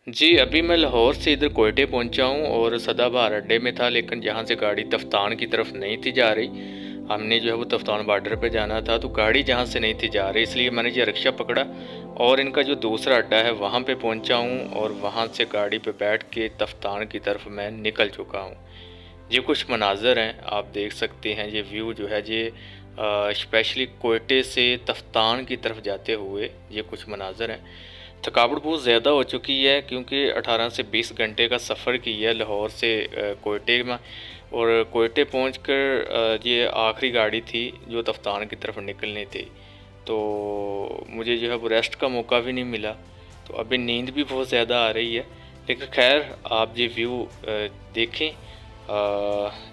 जी, अभी मैं लाहौर से इधर क्वेटे पहुँचा हूँ और सदाबहार अड्डे में था, लेकिन जहाँ से गाड़ी तफ्तान की तरफ नहीं थी जा रही। हमने जो है वो तफ्तान बॉर्डर पे जाना था, तो गाड़ी जहाँ से नहीं थी जा रही, इसलिए मैंने ये रिक्शा पकड़ा और इनका जो दूसरा अड्डा है वहाँ पे पहुँचा हूँ और वहाँ से गाड़ी पे बैठ के तफ्तान की तरफ मैं निकल चुका हूँ। ये कुछ मनाज़र हैं, आप देख सकते हैं। ये व्यू जो है ये स्पेशली क्वेटे से तफ्तान की तरफ जाते हुए ये कुछ मनाज़र हैं। थकावट बहुत ज़्यादा हो चुकी है क्योंकि 18 से 20 घंटे का सफ़र किया है लाहौर से क्वेटे में, और क्वेटे पहुंचकर ये आखिरी गाड़ी थी जो तफ्तान की तरफ निकलनी थी। तो मुझे जो है वो रेस्ट का मौका भी नहीं मिला, तो अभी नींद भी बहुत ज़्यादा आ रही है। लेकिन खैर आप ये व्यू देखें।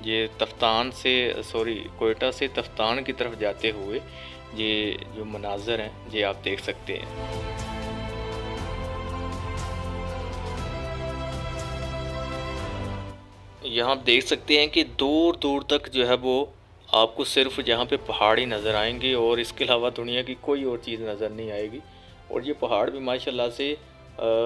ये तफ्तान से सॉरी कोयटा से तफ्तान की तरफ जाते हुए ये जो मनाज़र हैं ये आप देख सकते हैं। यहाँ आप देख सकते हैं कि दूर दूर तक जो है वो आपको सिर्फ जहाँ पे पहाड़ ही नज़र आएंगे और इसके अलावा दुनिया की कोई और चीज़ नज़र नहीं आएगी। और ये पहाड़ भी माशाल्लाह से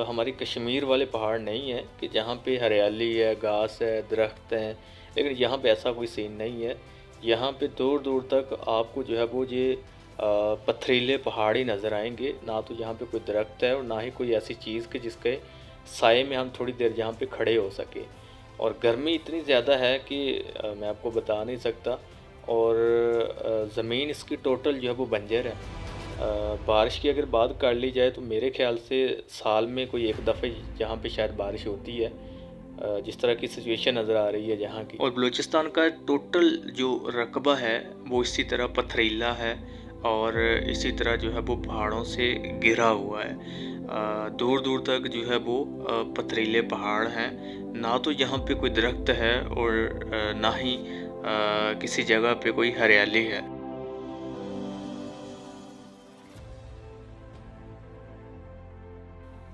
हमारी कश्मीर वाले पहाड़ नहीं है कि जहाँ पे हरियाली है, घास है, दरख्त हैं, लेकिन यहाँ पे ऐसा कोई सीन नहीं है। यहाँ पे दूर दूर तक आपको जो है वो ये पथरीले पहाड़ ही नज़र आएंगे। ना तो यहाँ पे कोई दरख्त है और ना ही कोई ऐसी चीज़ कि जिसके साए में हम थोड़ी देर यहाँ पे खड़े हो सके। और गर्मी इतनी ज़्यादा है कि मैं आपको बता नहीं सकता। और ज़मीन इसकी टोटल जो है वो बंजर है। बारिश की अगर बात कर ली जाए तो मेरे ख़्याल से साल में कोई एक दफ़े यहाँ पे शायद बारिश होती है, जिस तरह की सिचुएशन नज़र आ रही है यहाँ की। और बलूचिस्तान का टोटल जो रकबा है वो इसी तरह पथरीला है और इसी तरह जो है वो पहाड़ों से घिरा हुआ है। दूर दूर तक जो है वो पथरीले पहाड़ हैं। ना तो यहाँ पे कोई दरख्त है और ना ही किसी जगह पे कोई हरियाली है।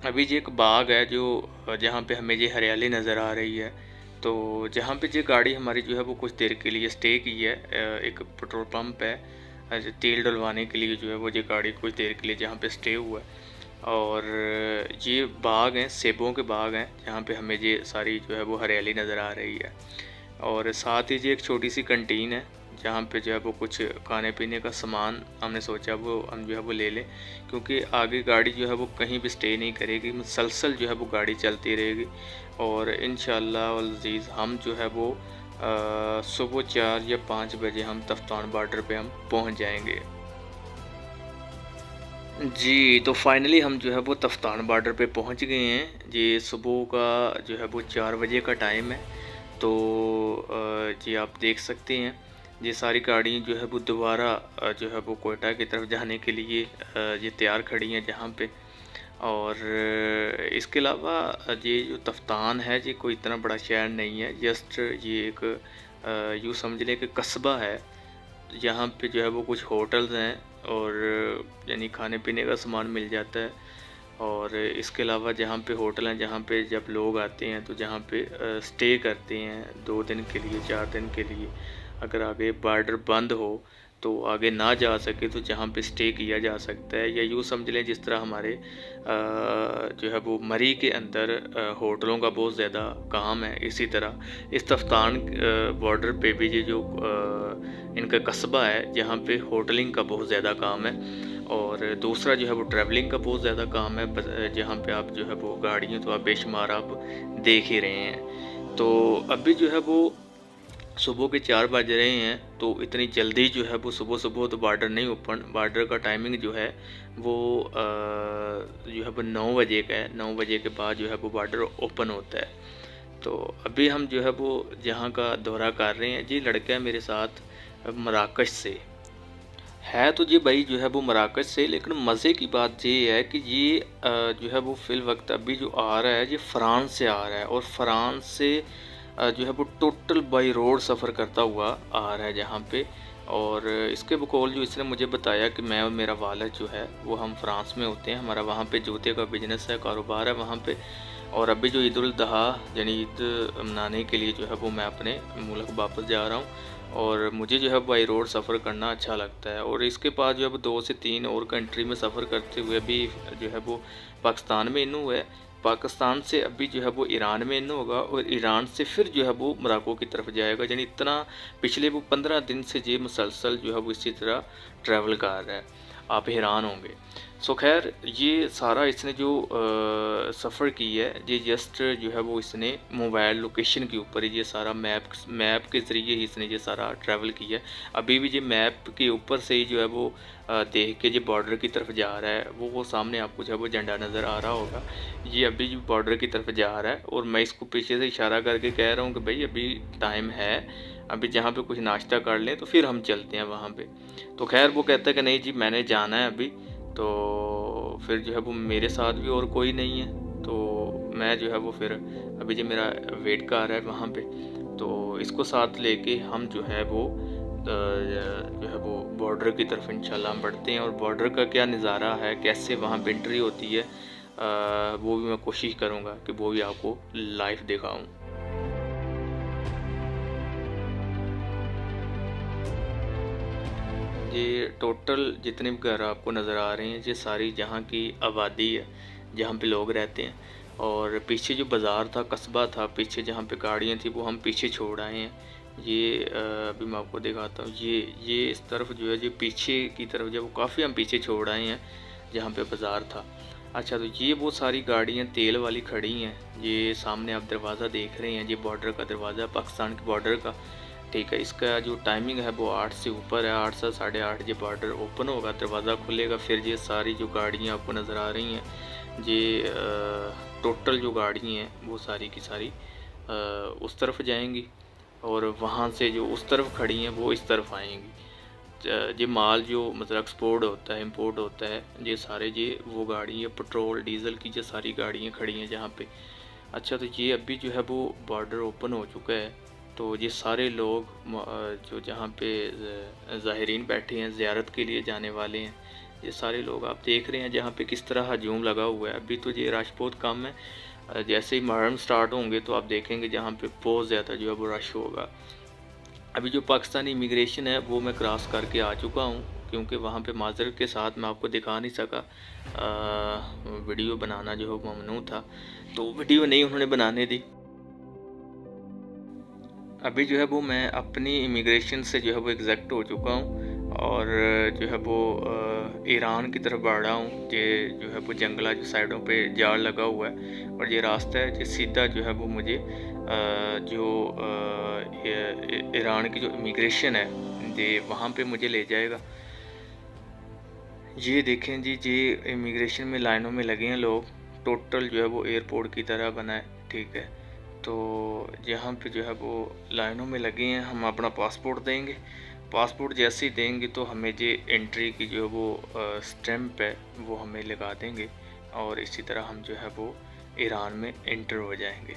अभी जी एक बाग है जो जहाँ पे हमें ये हरियाली नज़र आ रही है। तो जहाँ पे ये गाड़ी हमारी जो है वो कुछ देर के लिए स्टे की है। एक पेट्रोल पंप है, तेल डलवाने के लिए जो है वो ये गाड़ी कुछ देर के लिए जहाँ पे स्टे हुआ है। और ये बाग हैं, सेबों के बाग हैं, जहाँ पे हमें ये सारी जो है वो हरियाली नज़र आ रही है। और साथ ही जी एक छोटी सी कंटीन है जहाँ पे जो है वो कुछ खाने पीने का सामान हमने सोचा वो हम जो है वो ले लें, क्योंकि आगे गाड़ी जो है वो कहीं भी स्टे नहीं करेगी, मुसलसल जो है वो गाड़ी चलती रहेगी। और इंशाअल्लाह अल अज़ीज़ हम जो है वो सुबह 4 या 5 बजे हम तफ्तान बॉर्डर पे हम पहुँच जाएंगे। जी, तो फाइनली हम जो है वो तफ्तान बॉर्डर पे पहुँच गए हैं। ये सुबह का जो है वो 4 बजे का टाइम है। तो जी आप देख सकते हैं ये सारी गाड़ी जो है वो दोबारा जो है वो कोयटा की तरफ जाने के लिए ये तैयार खड़ी हैं जहाँ पे। और इसके अलावा ये जो तफ्तान है ये कोई इतना बड़ा शहर नहीं है, जस्ट ये एक यूँ समझ लें कि कस्बा है। यहाँ पे जो है वो कुछ होटल्स हैं और यानी खाने पीने का सामान मिल जाता है। और इसके अलावा जहाँ पे होटल हैं, जहाँ पे जब लोग आते हैं तो जहाँ पे स्टे करते हैं 2 दिन के लिए, 4 दिन के लिए। अगर आगे बॉर्डर बंद हो तो आगे ना जा सके तो जहाँ पे स्टे किया जा सकता है। या यूँ समझ लें जिस तरह हमारे जो है वो मरी के अंदर होटलों का बहुत ज़्यादा काम है, इसी तरह इस तफ्तान बॉर्डर पे भी ये जो इनका कस्बा है जहाँ पे होटलिंग का बहुत ज़्यादा काम है। और दूसरा जो है वो ट्रैवलिंग का बहुत ज़्यादा काम है, जहाँ पे आप जो है वो गाड़ियाँ तो आप बेशुमार आप देख ही रहे हैं। तो अभी जो है वो सुबह के 4 बज रहे हैं, तो इतनी जल्दी जो है वो सुबह सुबह तो बॉर्डर नहीं ओपन। बॉर्डर का टाइमिंग जो है वो जो है वो 9 बजे का है। 9 बजे के बाद जो है वो बॉर्डर ओपन होता है। तो अभी हम जो है वो जहाँ का दौरा कर रहे हैं, जी लड़का है मेरे साथ मराकश से है। तो जी भाई जो है वो मराकश से, लेकिन मज़े की बात ये है कि ये जो है वो फ़िल वक्त अभी जो आ रहा है ये फ़्रांस से आ रहा है। और फ़्रांस से जो है वो टोटल बाई रोड सफ़र करता हुआ आ रहा है जहाँ पे। और इसके बकौल जो इसने मुझे बताया कि मैं और मेरा वालिद जो है वो हम फ्रांस में होते हैं, हमारा वहाँ पे जूते का बिज़नेस है, कारोबार है वहाँ पे। और अभी जो ईद उल अज़हा यानी ईद मनाने के लिए जो है वो मैं अपने मुल्क वापस जा रहा हूँ। और मुझे जो है बाई रोड सफ़र करना अच्छा लगता है। और इसके पास जो है 2 से 3 और कंट्री में सफ़र करते हुए भी जो है वो पाकिस्तान में इन हुआ है। पाकिस्तान से अभी जो है वो ईरान में इन होगा और ईरान से फिर जो है वो मोरक्को की तरफ जाएगा। यानी इतना पिछले वो 15 दिन से ये मुसलसल जो है वो इसी तरह ट्रैवल कर रहा है, आप हैरान होंगे। सो खैर ये सारा इसने जो सफ़र की है ये जस्ट जो है वो इसने मोबाइल लोकेशन के ऊपर ये सारा मैप के ज़रिए ही इसने ये सारा ट्रैवल किया है। अभी भी ये मैप के ऊपर से ही जो है वो देख के जो बॉर्डर की तरफ जा रहा है, वो सामने आपको जो है वो झंडा नज़र आ रहा होगा, ये अभी जो बॉर्डर की तरफ जा रहा है। और मैं इसको पीछे से इशारा करके कह रहा हूँ कि भाई अभी टाइम है, अभी जहाँ पे कुछ नाश्ता कर लें तो फिर हम चलते हैं वहाँ पे। तो खैर वो कहता है कि नहीं जी मैंने जाना है अभी, तो फिर जो है वो मेरे साथ भी और कोई नहीं है, तो मैं जो है वो फिर अभी जो मेरा वेट कर रहा है वहाँ पे, तो इसको साथ लेके हम जो है वो बॉर्डर की तरफ इंशाल्लाह हम बढ़ते हैं। और बॉर्डर का क्या नज़ारा है, कैसे वहाँ पे एंट्री होती है, वो भी मैं कोशिश करूँगा कि वो भी आपको लाइव दिखाऊँ। ये टोटल जितने भी घर आपको नज़र आ रहे हैं ये सारी जहाँ की आबादी है, जहाँ पे लोग रहते हैं। और पीछे जो बाज़ार था, कस्बा था, पीछे जहाँ पे गाड़ियाँ थी वो हम पीछे छोड़ आए हैं। ये अभी मैं आपको दिखाता हूँ, ये इस तरफ जो है ये पीछे की तरफ जो वो काफ़ी हम पीछे छोड़ आए हैं जहाँ पे बाज़ार था। अच्छा, तो ये वो सारी गाड़ियाँ तेल वाली खड़ी हैं। ये सामने आप दरवाज़ा देख रहे हैं, ये बॉर्डर का दरवाज़ा पाकिस्तान के बॉर्डर का, ठीक है। इसका जो टाइमिंग है वो 8 से ऊपर है, 8 से 8:30 ये बॉर्डर ओपन होगा, दरवाज़ा खुलेगा। फिर ये सारी जो गाड़ियाँ आपको नज़र आ रही हैं, ये टोटल जो गाड़ियाँ हैं वो सारी की सारी उस तरफ जाएंगी और वहाँ से जो उस तरफ खड़ी हैं वो इस तरफ आएंगी। ये माल जो मतलब एक्सपोर्ट होता है, इंपोर्ट होता है, ये सारे ये वो गाड़ी है पेट्रोल डीज़ल की, जो सारी गाड़ियाँ खड़ी हैं जहाँ पे। अच्छा, तो ये अभी जो है वो बॉर्डर ओपन हो चुका है, तो ये सारे लोग जो जहाँ पे ज़ाहिरीन बैठे हैं, ज़ियारत के लिए जाने वाले हैं, ये सारे लोग आप देख रहे हैं जहाँ पे किस तरह हजूम लगा हुआ है। अभी तो ये रश बहुत कम है, जैसे ही मुहर्रम स्टार्ट होंगे तो आप देखेंगे जहाँ पे बहुत ज़्यादा जो है वो रश होगा। अभी जो पाकिस्तानी इमिग्रेशन है वो मैं क्रॉस करके आ चुका हूँ, क्योंकि वहाँ पे माज़रत के साथ मैं आपको दिखा नहीं सका, वीडियो बनाना जो है ममनू था, तो वीडियो नहीं उन्होंने बनाने दी। अभी जो है वो मैं अपनी इमिग्रेशन से जो है वो एग्जैक्ट हो चुका हूँ और जो है वो ईरान की तरफ बढ़ रहा हूँ। ये जो है वो जंगला जो साइडों पे जाल लगा हुआ है और ये रास्ता है जो सीधा जो है वो मुझे जो ईरान की जो इमिग्रेशन है ये वहाँ पे मुझे ले जाएगा। ये देखें जी, ये इमिग्रेशन में लाइनों में लगे हैं लोग, टोटल जो है वो एयरपोर्ट की तरह बना है, ठीक है। तो यहाँ पे जो है वो लाइनों में लगे हैं, हम अपना पासपोर्ट देंगे, पासपोर्ट जैसे ही देंगे तो हमें जो एंट्री की जो है वो स्टैम्प है वो हमें लगा देंगे और इसी तरह हम जो है वो ईरान में एंटर हो जाएंगे।